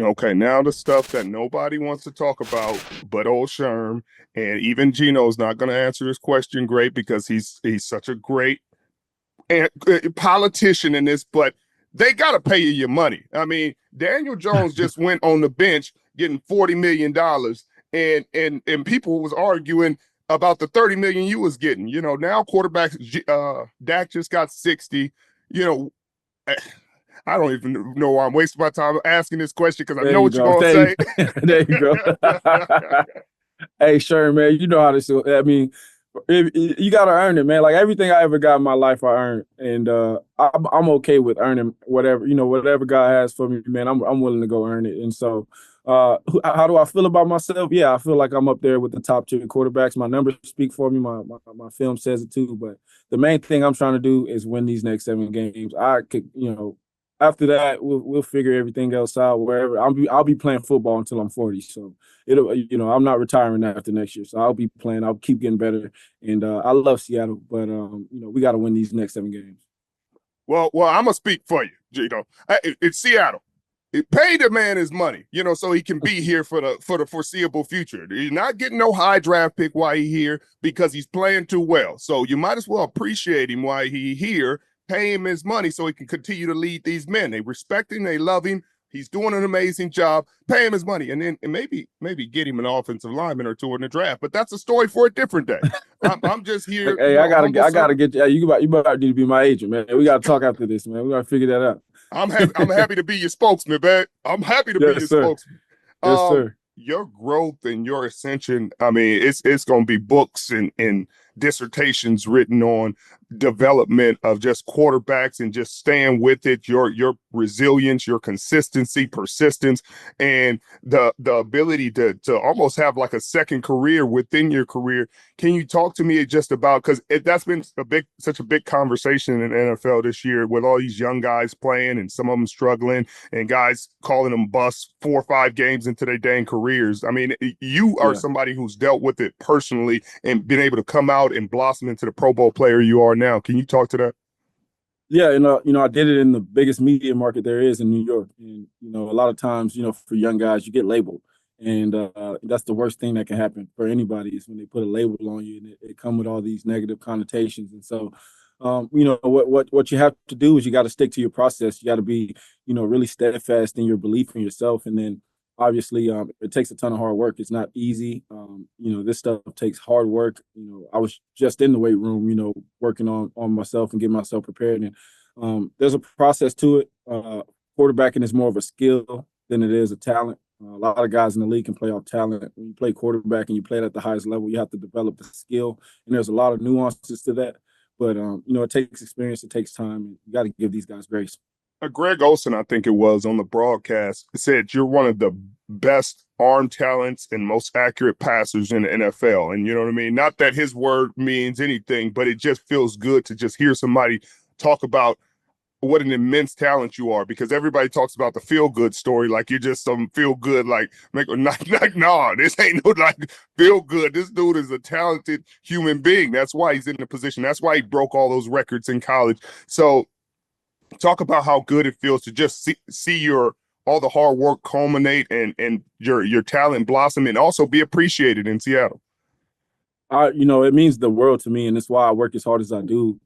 Okay, now the stuff that nobody wants to talk about, but old Sherm, and even Geno's not going to answer this question great because he's such a great politician in this, but they got to pay you your money. I mean, Daniel Jones just went on the bench getting $40 million, and people was arguing about the 30 million you was getting. You know, now quarterbacks, Dak just got 60. You know, I don't even know why I'm wasting my time asking this question because I There know you what you're go. gonna There say. you, there you go. Hey, Sherman, man, you know how this is. I mean, you got to earn it, man. Like everything I ever got in my life, I earned, and I'm okay with earning whatever whatever God has for me, man. I'm willing to go earn it. And so, how do I feel about myself? Yeah, I feel like I'm up there with the top tier quarterbacks. My numbers speak for me. My film says it too. But the main thing I'm trying to do is win these next 7 games. I could, after that, we'll figure everything else out. Wherever I'll be playing football until I'm 40. So it'll, I'm not retiring after next year. So I'll be playing. I'll keep getting better. And I love Seattle, but we got to win these next 7 games. Well, I'm gonna speak for you. It's Seattle. It pay the man his money, so he can be here for the foreseeable future. He's not getting no high draft pick while he here because he's playing too well. So you might as well appreciate him while he here, pay him his money so he can continue to lead these men. They respect him, they love him. He's doing an amazing job. Pay him his money, and then maybe get him an offensive lineman or two in the draft. But that's a story for a different day. I'm just here, Hey, I gotta servant. get you. You about to be my agent, man. We gotta talk after this, man. We gotta figure that out. I'm happy. I'm happy to be your spokesman, man. I'm happy to be Yes, your sir. spokesman. Yes, sir. Your growth and your ascension. I mean, it's going to be books and dissertations written on development of just quarterbacks and just staying with it. Your resilience, your consistency, persistence, and the ability to almost have like a second career within your career. Can you talk to me just about, because that's been such a big conversation in the NFL this year with all these young guys playing and some of them struggling and guys calling them busts 4 or 5 games into their dang careers. I mean, you are Yeah. somebody who's dealt with it personally and been able to come out and blossom into the Pro Bowl player you are now. Can you talk to that? Yeah, and I did it in the biggest media market there is in New York. And a lot of times, for young guys, you get labeled, and that's the worst thing that can happen for anybody is when they put a label on you and it come with all these negative connotations. And so, what you have to do is you got to stick to your process. You got to be, really steadfast in your belief in yourself, and then obviously it takes a ton of hard work. It's not easy. This stuff takes hard work. I was just in the weight room, working on myself and getting myself prepared. And there's a process to it. Quarterbacking is more of a skill than it is a talent. A lot of guys in the league can play off talent. When you play quarterback and you play it at the highest level, you have to develop the skill. And there's a lot of nuances to that. But, it takes experience. It takes time. And you got to give these guys grace. Greg Olson, I think it was, on the broadcast, said you're one of the best arm talents and most accurate passers in the NFL. And you know what I mean? Not that his word means anything, but it just feels good to just hear somebody talk about what an immense talent you are, because everybody talks about the feel good story like you're just some feel good, nah, this ain't no like feel good. This dude is a talented human being. That's why he's in the position. That's why he broke all those records in college. So talk about how good it feels to just see your all the hard work culminate and your talent blossom and also be appreciated in Seattle. It means the world to me, and that's why I work as hard as I do.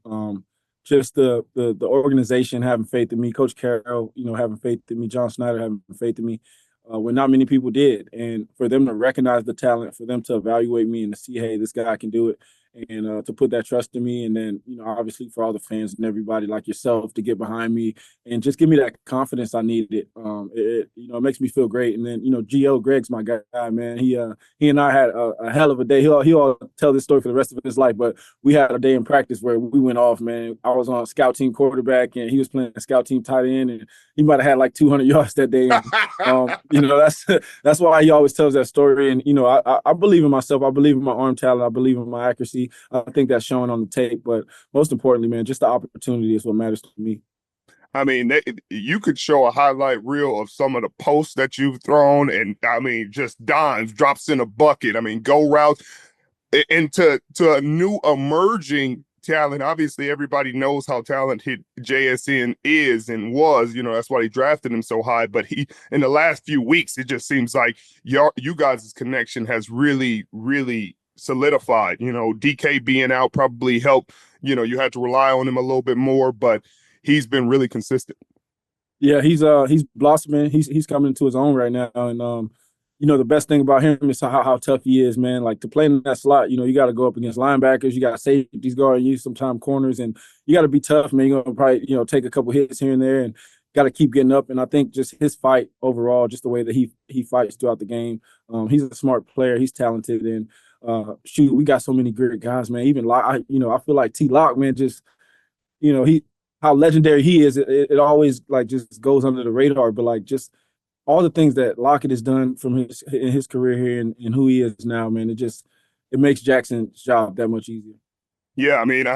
Just the organization having faith in me, Coach Carroll, having faith in me, John Snyder having faith in me, when not many people did, and for them to recognize the talent, for them to evaluate me and to see, hey, this guy can do it, and to put that trust in me, and then obviously for all the fans and everybody like yourself to get behind me and just give me that confidence I needed. It makes me feel great. And then Greg's my guy, man. He and I had a hell of a day. He'll tell this story for the rest of his life, but we had a day in practice where we went off, man. I was on a scout team quarterback and he was playing a scout team tight end, and he might have had like 200 yards that day. And that's why he always tells that story. And I believe in myself. I believe in my arm talent. I believe in my accuracy. I think that's showing on the tape. But most importantly, man, just the opportunity is what matters to me. I mean, you could show a highlight reel of some of the posts that you've thrown, and I mean, just dimes, drops in a bucket. I mean, go routes into a new emerging talent. Obviously, everybody knows how talented JSN is and was. You know, that's why they drafted him so high. But he, in the last few weeks, it just seems like you guys' connection has really, really solidified. You know, DK being out probably helped. You know, you had to rely on him a little bit more, but he's been really consistent. Yeah, he's blossoming. He's coming into his own right now, and you know, the best thing about him is how tough he is, man. Like, to play in that slot, you know, you got to go up against linebackers, you got safeties guarding you, sometimes corners, and you got to be tough, man. You're gonna probably, you know, take a couple hits here and there, and got to keep getting up. And I think just his fight overall, just the way that he fights throughout the game, he's a smart player. He's talented, and shoot, we got so many great guys, man. Even I feel like T Lock, man, just, you know, how legendary he is. It always like just goes under the radar, but like just all the things that Lockett has done from his career here and who he is now, man, it makes Jackson's job that much easier. Yeah, I mean,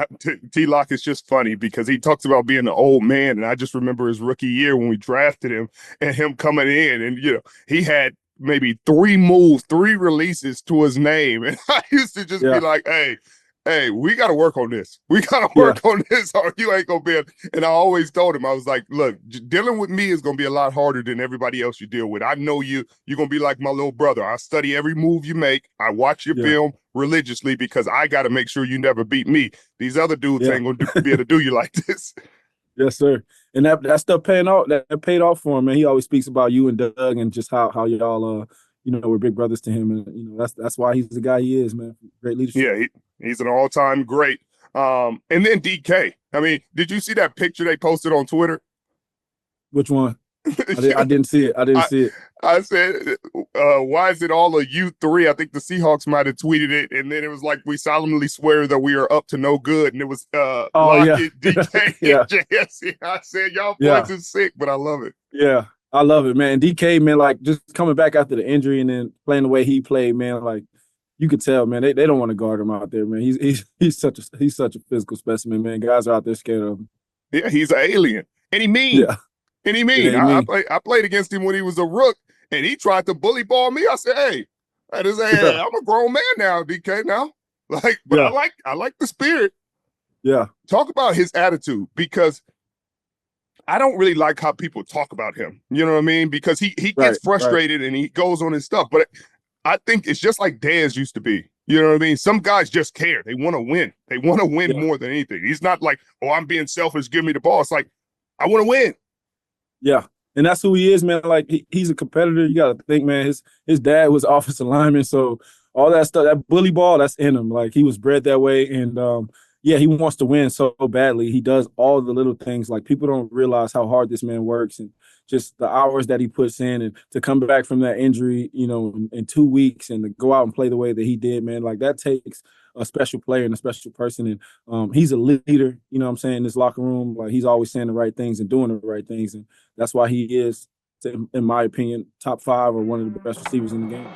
T-Lock is just funny because he talks about being an old man, and I just remember his rookie year when we drafted him and him coming in, and, you know, he had maybe 3 moves, 3 releases to his name, and I used to just be like, hey, we got to work on this. We got to work on this, or you ain't going to be able. And I always told him, I was like, look, dealing with me is going to be a lot harder than everybody else you deal with. I know you're going to be like my little brother. I study every move you make. I watch your film religiously because I got to make sure you never beat me. These other dudes ain't going to be able to do you like this. Yes, sir. And that stuff paying off. That paid off for him, man. He always speaks about you and Doug and just how y'all you know, we're big brothers to him, and you know that's why he's the guy he is, man. Great leadership. Yeah, he's an all-time great. And then DK. I mean, did you see that picture they posted on Twitter? Which one? I didn't see it. I didn't see it. I said, why is it all of you 3? I think the Seahawks might have tweeted it, and then it was like, we solemnly swear that we are up to no good, and it was Lockett, DK, and JSN. I said, y'all boys is sick, but I love it. Yeah. I love it, man. DK, man, like just coming back after the injury and then playing the way he played, man, like you could tell, man, they don't want to guard him out there, man. He's such a physical specimen, man. Guys are out there scared of him. Yeah, he's an alien. And he mean. Yeah. And he mean. Yeah, I played against him when he was a rook, and he tried to bully ball me. I said, hey, I'm a grown man now, DK now. Like, but I like the spirit. Yeah. Talk about his attitude, because I don't really like how people talk about him. You know what I mean? Because he gets frustrated and he goes on his stuff. But I think it's just like Dez used to be. You know what I mean? Some guys just care. They want to win. They want to win more than anything. He's not like, oh, I'm being selfish, give me the ball. It's like, I want to win. Yeah. And that's who he is, man. Like, he's a competitor. You got to think, man, his dad was offensive lineman. So all that stuff, that bully ball, that's in him. Like, he was bred that way. And, yeah, he wants to win so badly. He does all the little things. Like, people don't realize how hard this man works and just the hours that he puts in, and to come back from that injury, you know, in 2 weeks and to go out and play the way that he did, man, like that takes a special player and a special person. And he's a leader, you know what I'm saying, in this locker room. Like, he's always saying the right things and doing the right things. And that's why he is, in my opinion, top 5 or one of the best receivers in the game.